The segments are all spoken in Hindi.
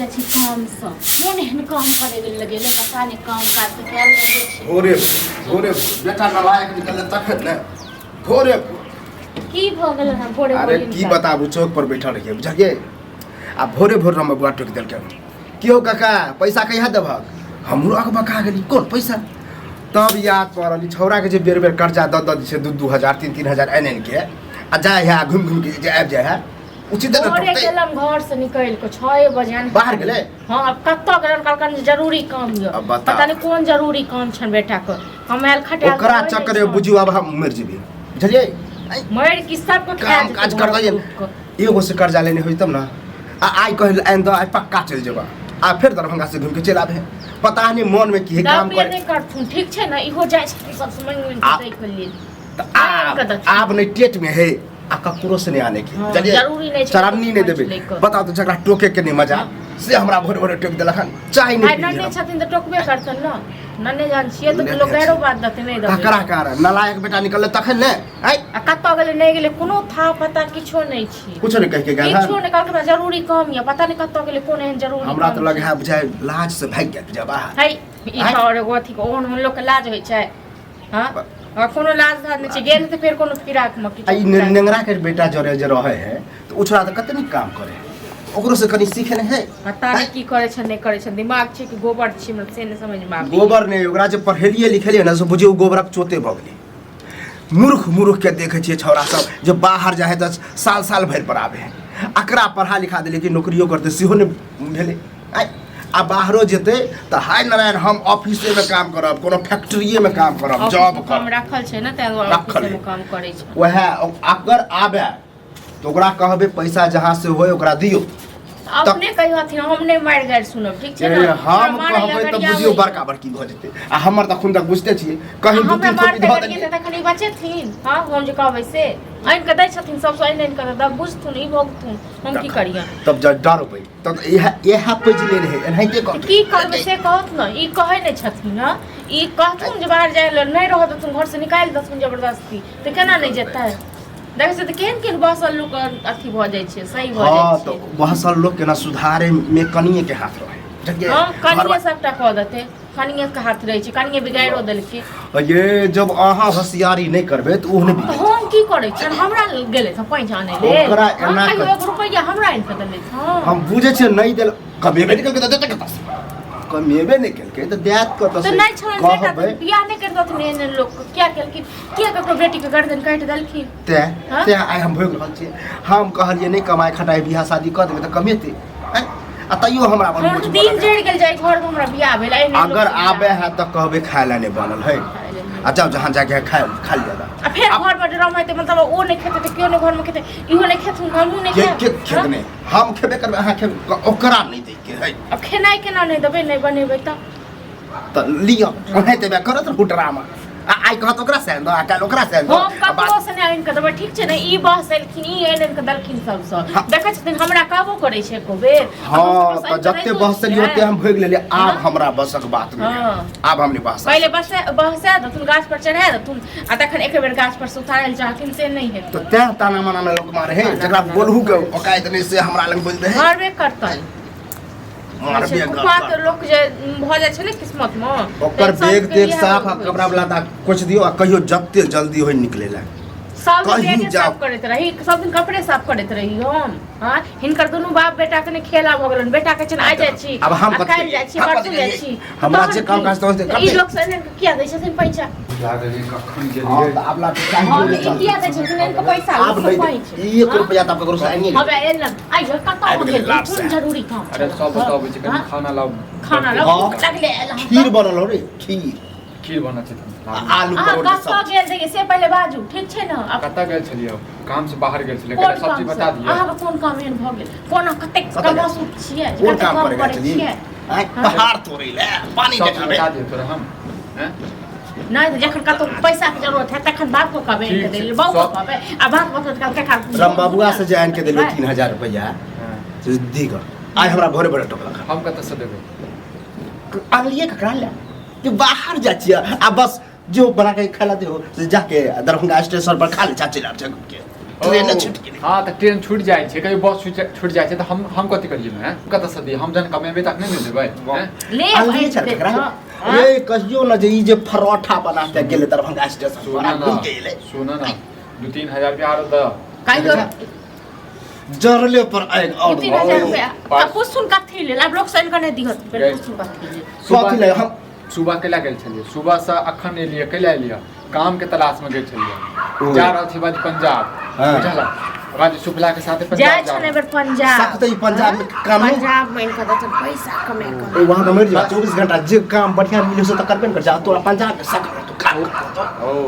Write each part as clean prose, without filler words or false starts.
जाइ छी काम सँ मोन एहन काम करे गेल लगे ले पता नहीं काम काज के कैल ले छै भोरे भोरे बेटा नलायक निकल तखन ने भोरे की भ गेल ना भोरे अरे की बताबू चौक पर बैठल रहिए बुझलिए आ भोरे भोर हम बुआ टोक देलकै कि हो काका पैसा कहिया देबहक हमरो अकबका गेली कोन पैसा तब याद पड़ल छौरा के जे बेर बेर कर्जा द छै 2-2 हजार 3-3 हजार एन के आ जाए है घूम घूम के जे आबि जाए है उचित न भोरे गेलम घर से निकल के 6 बजे बाहर गेले हां अब कत्तो गेलन कहलकन जरूरी काम य पता नहीं कोन जरूरी काम छन बेटा को हम आयल खटिया ओकरा चक्कर में बुझियो अब हम मर जेबी बुझलिए मर की सब को खा काज कर दइए एगो से कर्जा लेने होई तब ना आई कहल आइन दो आई पक्का चल जेबा आ फिर दरभंगा से घूम के चल आबे पता नहीं मन में की काम करे नहीं करथुन ठीक छै ना इहो जाय छै सब समय में देख लेल आप नहीं टेट में है आ ककरो से नहीं आने की चलिए जरूरी नहीं छै चरानी नहीं देबे बताओ तो झगड़ा टोके के नहीं मजा से हमरा भोरे भोरे टोक देलखन चाय नहीं पी नन्हे छथिन तो टोकबे करतन ना नन्हे जान छिए तो लोग गैरो बात दते नहीं दते ककरा कारण नलायक बेटा निकल तखन ने आई आ कत्तो गेले नहीं गेले कोनो था पता किछो नहीं छी कुछ नहीं कह के गेल किछो नहीं कहलक ना जरूरी काम या पता नहीं कत्तो गेले कोन एहन जरूरी हमरा तो लगे है बुझाय लाज से भाग गेल जा बाहर है ई और एगो अथी को ओहन लोग के लाज होय छै हां और कोनो लाज धाज नहीं छै गेल त फिर कोनो फिराक में किछो आई नेंगरा के बेटा जरे जे रहे है तो उछड़ा तो कतनी काम करे ओकरो से कनी सीखे नहीं है पता नहीं की करे छै नहीं करे छै दिमाग छै कि गोबर छी मतलब से नहीं समझ में आबै गोबर नहीं ओकरा जे पढ़ेलिए लिखेलिए ना से बुझियो गोबरक चोते भ गेली मूर्ख के देखे छिए छौरा सब जे बाहर जाए त साल साल भर पर आवे है अकरा पढ़ा लिखा देले कि नौकरियो करते सेहो ने भेले आ बाहरो जेते त हाय नारायण हम ऑफिसे में काम करब कोनो फैक्ट्रीए में काम करब जॉब काम राखल छै ना त ऑफिस में काम करे छै वह अगर आबे तो ओकरा कहबे पैसा जहां से होय ओकरा दियो अपने कहियो हथिन हम नहीं मार गैर सुनब ठीक छै ना हम कहबै त बुझियो बड़का बड़की भ जेते आ हमर त खुन तक बुझते छिए कहीं दू तीन थोपी ध देलिए त खनी बचेथिन हां हम जे कहबै से आइन के दै छथिन सब सो आइन के द बुझथुन ई भोगथुन हम की करिया तब ज डरबै तब यह पेज ले रहे एनाहिते कह की करबै से कहत न ई कहै नै छथिन ना ई कहथुन जे बाहर जाय ल नै रहत तुम घर से निकाल दथुन जबरदस्ती त केना नै जेतै देखे से त केहन बहसल लोग अथी भ जाय छै सही भ जाय छै हां तो बहसल लोग के ना सुधारे में कनिए के हाथ रहे हां कनिए सबटा क देते कनिए के हाथ रहे छै कनिए बिगाड़ो देलके ये जब अहाँ होशियारी नहीं करबे त ओहने बिगड़ हम की करै छै हमरा गेले त पैसा आने ले ओकरा एना 1 रुपया हमरा आइन के देले हां हम बुझे छै नहीं देल कभी मेडिकल के देते कत कमेबे नहीं केलके त देत कत से तो नहीं छोड़ बेटा बियाह नहीं कर दत ने लोग क्या केलखिन के ककरो बेटी के गर्दन काट देलखिन ते आई हम भोग रहल छी हम कहलिए नहीं कमाई खटाई बियाह शादी कर देबे त कमेते आ तइयो हमरा पर मुझ दिन जड़ गेल जाय घर में हमरा बियाह भेल अगर आबे है त कहबे खाय ला नहीं बनल है आ जाओ जहां जाके खा लिया आ फिर घर में ड्रामा है मतलब ओ नहीं खेते त क्यों नहीं घर में खेते इहो नहीं खेथुन हमहु नहीं के खेत में हम खेबे करबे अहाँ खेबे ओकरा नहीं दे के है अब खेनाई केना नहीं देबे नहीं बनेबे त लियो ओहे देबे करत हुटरामा आई कहत ओकरा से दो आ काल ओकरा से दो हम ककरो से नहीं आइन के देबे ठीक छै ने ई बस एलखिन ई एलन के दलखिन सब स देखै छथिन हमरा कहबो करै छै एको बेर हां त जत्ते बहसली ओते हम भोग लेले आब हमरा बसक बात नहीं आब हमनी बहस पहले बहसा दथुन गाछ पर चढ़ा दथुन आ तखन एक बेर गाछ पर से उतारल चाहथिन से नहीं है तो ते ताना माना में लोग मारे है जकरा बोलहु के ओकायत नहीं से हमरा लग बोल दे है मारबे करतै मारबे कुपात लोग जे भ जाय छै ने किस्मत में ओकर बेग देख साफ कपड़ा वाला दा कुछ दियो आ कहियो जत्ते जल्दी होय निकलेला सब दिन साफ करैत रही सब दिन कपड़े साफ करैत रही हम हां हिनकर दोनों बाप बेटा के ने खेला भ गेलन बेटा के छन आ जाय छी अब हम काल जाय छी परसू जाय छी हमरा जे काम काज तो ई लोग से किया दै छथिन पैसा याद है कखन गेलिए त आपला चाहिए किया दै छथिन इनका पैसा आप नहीं 1 रुपया त ककरो से आइए अब एलन आई कत्ता हो गेल जरूरी काम अरे सब बताओ जे कनी खाना लाओ लगले खीर बनल हो रे खीर बना छै आलू परोठा कत्ता गेल देखिए से पहले बाजू ठीक छै ना कत्ता गेल छलिए काम से बाहर गेल छलिए कते सब चीज बता दिए अहाँ कोन काम एहन भ गेल कोना कते कमासु छियै कोन काम करे छलिए पहाड़ तोड़ै ले पानी देखाबे बता दिए तोरा हम हैं नहीं जखन कतो पैसा के जरूरत है तखन बाप को कहबे के देले बाप को कहबे आ बाप को कल के राम बाबूआ से जान के देले 3000 रुपया दी ग आई हमरा भोरे भोरे टोकला हम कत से देबे अगलिए ककरा ले कि बाहर जा छिए आ बस जो बना के खिला दे हो जाके दरभंगा स्टेशन पर खा ले चाची लाट के ट्रेन छूट गेलै हाँ तो ट्रेन छूट जाइ छै कहियो बस छूट जाइ छै तो हम कथी करिए ना कत से दी हम जन कमेबे तक नहीं देबै हैं? ले आलिए चल करा ए कहियो न जे ई जे परोठा बना के गेलै दरभंगा स्टेशन पर आ घूम के एलै सुनो ना 2-3 हजार रुपया आरो द काहे जरले पर आएग और 3,000 रुपया अब कुछ कथी ले अब लोग साइन करने दिहत फिर कुछ कथी ले कथी ले हम सुबह केला गेल छलिए सुबह से अखन एलिए केला एलिए काम के तलाश में गेल छलिए जा रहल छी बाज पंजाब हाँ। बुझल बाज सुफला के साथे जाय पंजाब छने बेर पंजाब सकते ही पंजाब में काम नहीं पंजाब में इनका तो पैसा कमे कर वहां का मर जा 24 घंटा जे काम बढ़िया मिले से तो करबे न कर जा तोरा पंजाब में सक तो काम ओ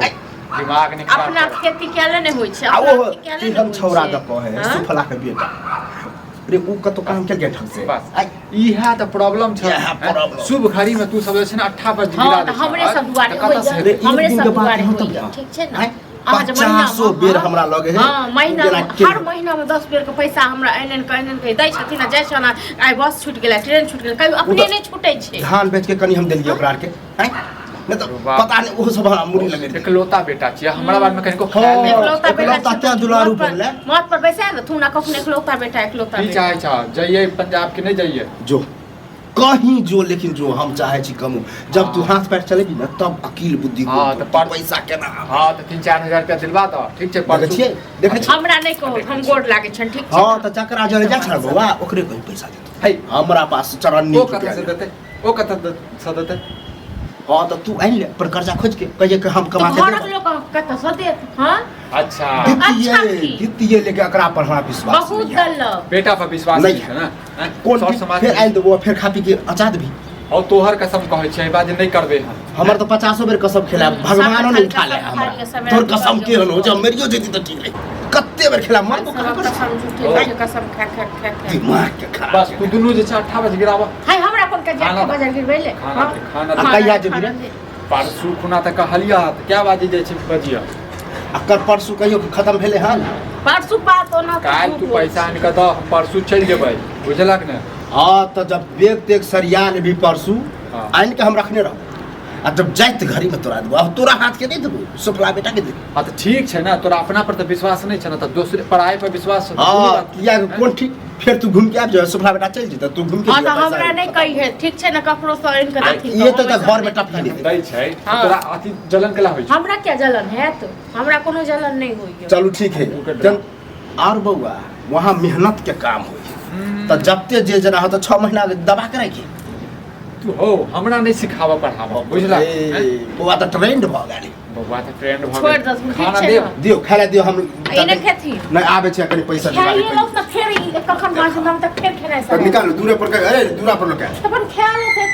दिमाग नहीं खराब अपना कर। खेती केले नहीं होय छै आ अपना वो खेती केले कि नहीं हम होय छौरा छै। द कहे हाँ? सुफला के बेटा रे ऊ कतो काम केल के ठग से बस आई इहा तो प्रॉब्लम छ इहा problem। शुभ घड़ी में तू सब जे छै ना 8 बजे गिरा हाँ दे तो हमरे सब दुआरे कतऽ से होय हेतै? एक हमरे दिन सब के बाद दुआरे हम होय तब ठीक छै आई ना अहाँ जे महीना 500 बेर हमरा लगे है हाँ महीना जेना में के- हर महीना में 10 बेर के पैसा हमरा एनन के दै छथिन आ जाय छना आइ बस छूट गेलै ट्रेन छूट गेलै कहियो अपने नहीं छूटै छै धान बेच के कनी हम देलिए ओकरा आर के आई नहीं तो वाह। पता नहीं वो सब हमरा मुड़ी लगे एकलौता बेटा छियै हमरा बारे में कनिको हाँ। ख्याल नहीं एकलौता बेटा एकलौता छै, क्या दुलारू मौत पर- बनलै? मौत पर बैसा दे तू ना कखनो एकलौता बेटा एकलौता की बेटा चाहे छ जाइए पंजाब के नहीं जाइए जो कहीं जो लेकिन जो हम चाहे छी कमू जब तू हाथ पैर चलेगी ना तब अकील बुद्धि हाँ, को तो पर- पैसा केना हाँ तो 3-4 हजार रुपया दिलवा दो ठीक छै देखे छियै देखे छियै हमरा नहीं कहो हम गोड़ लागे छन ठीक छै हाँ तो चकरा जरे जा छड़ बउआ ओकरे कोई पैसा देतो है हमरा पास चरन्नी ओ कतऽ से देते ओ कतऽ से देते हाँ तो तू आइन ले पर कर्जा खोज के कहिए कि हम तो कमा के घरक देब लोग कत स देत हां अच्छा अच्छा की? दितिए लेके एकरा पर हमरा विश्वास बहुत नहीं है। दल बेटा पर विश्वास नहीं नहीं है ना हैं? कौन सर फिर समाज आइन देबो फिर खा पी के अचाद भी और तोहर कसम कहै छै बात नहीं करबे हम हमर तो 50 बेर कसम खेला भगवानो ने उठा ले कसम हमरा खाइए, सब तोर बेरा कसम दुआ के हनो जब मरियो जेती त ठीक रही कत्ते बेर खेला मर सब कसम झूठे के कसम खा खा खा खा दिमाग के खराब बस तू दुनू जे छै 8 बजे गिरावा हाय हमरा कोन के खाना जाके बाजार गिरबैले खाना दे, खाना दे। कहिया जेबी रे? परसू खुना तक कहलिया त क्या बाजी जाइ छै बजिया अकर परसू कहियो कि खत्म भेले हन परसू बात होना काल तू पैसा आनि के दो हम परसू चल जेबै बुझलक ने हाँ तो जब बेग तेग सरिया ले भी परसू हाँ। आइन के हम रखने रहो आ जब जाइत घड़ी में तोरा देबो अब तोरा हाथ के नहीं देबो सुफला बेटा के दे हाँ तो ठीक छै ना तोरा अपना पर तो विश्वास नहीं छै ना तो दूसरे पढ़ाई पर विश्वास छै, तो कोई हाँ बात नहीं। किया कि कौन ठीक फिर तू घूम के आब जा सुफला बेटा चल जेता तू घूम के हां दिया तो पैसा हमरा आइन नहीं के। कही है ठीक छै ना ककरो से इन के अथी ये तो घर में टपकी ले दै छै हाँ। तोरा अथी जलन केला होइ छै हमरा क्या जलन है तो हमरा कोनो जलन नहीं होई चलो ठीक है जन और बउआ वहाँ मेहनत के काम हो तो जबते जे जना हो तो 6 महीना दबा के रखी तू हो हमरा नहीं सिखावा पढ़ावा बुझला हैं? बउआ तो ट्रेंड भ गेली बउआ तो ट्रेंड भ छोड़ गेल दस मिनट खाना छै दे ना। दियो खाला दियो हम इने खेती नहीं आवे छै कनी पैसा खाइए दिवाली लोग तो फिर कखन मास हम तक फिर खेनाइ पर सब निकालो दूरे पर के अरे दूरा पर लोग अपन ख्याल है